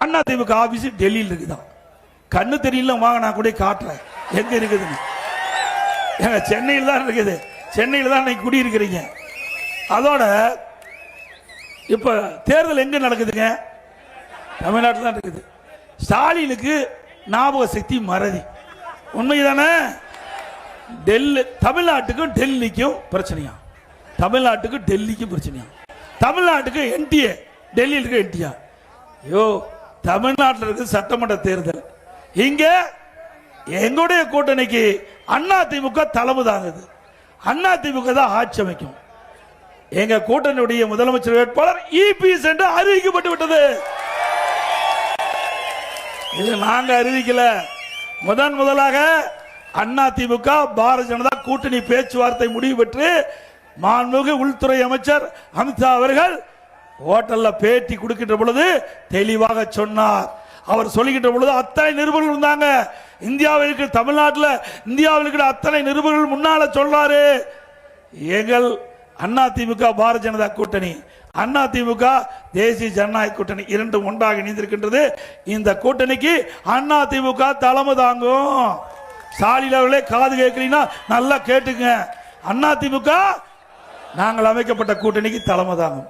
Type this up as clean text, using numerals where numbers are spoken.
Anna DMK office டெல்லியில் இருக்குதான். கண்ணு தெரியல, வாங்க நான் கூட காட்டுறேன் எங்க இருக்குதுன்னு. சென்னையில் தான் இருக்குது. சென்னையில் தான் இன்னைக்கு குடியிருக்கிறீங்க. அதோட இப்ப தேர்தல் எங்க நடக்குதுங்க? தமிழ்நாட்டில் தான் இருக்குது. ஸ்டாலினுக்கு ஞாபக சக்தி மறதி. உண்மைதானே? டெல்லி தமிழ்நாட்டுக்கும் டெல்லிக்கும் பிரச்சனையா? தமிழ்நாட்டுக்கு டெல்லிக்கும் பிரச்சனையா? தமிழ்நாட்டுக்கு என்டிஏ, டெல்லியில் இருக்க என்டிஏ. ஐயோ, தமிழ்நாட்டில் இருக்கு சட்டமன்ற தேர்தல். இங்க எங்களுடைய கூட்டணிக்கு அண்ணா திமுக தலைமை தாங்குது. அண்ணா திமுக தான் ஆட்சி அமைக்கும். எங்க கூட்டணியுடைய முதலமைச்சர் வேட்பாளர் இபிஎஸ் என்று அறிவிக்கப்பட்டு விட்டது. இது நாங்க அறிவிக்கல. முதலாக அண்ணா திமுக பாரதிய ஜனதா கூட்டணி பேச்சுவார்த்தை முடிவு பெற்று மாண்புமிகு உள்துறை அமைச்சர் அமித்ஷா அவர்கள் ஹோட்டல்ல பேட்டி கொடுக்கின்ற பொழுது தெளிவாக சொன்னார். அவர் சொல்லுகின்ற பொழுது அத்தனை நிருபர்கள் இருந்தாங்க. இந்தியாவில் இருக்கிற தமிழ்நாட்டில் இந்தியாவில் இருக்கிற அத்தனை நிருபர்கள் முன்னால சொல்றாரு, எங்கள் அண்ணா திமுக பாரதிய ஜனதா கூட்டணி, அண்ணா திமுக தேசிய ஜனநாயக கூட்டணி இரண்டும் ஒன்றாக இணைந்திருக்கின்றது. இந்த கூட்டணிக்கு அண்ணா திமுக தலைமை தாங்கும். ஸ்டாலின் அவர்களே, காது கேட்கிறீங்கன்னா நல்லா கேட்டுங்க. அண்ணா திமுக நாங்கள் அமைக்கப்பட்ட கூட்டணிக்கு தலைமை தாங்கும்.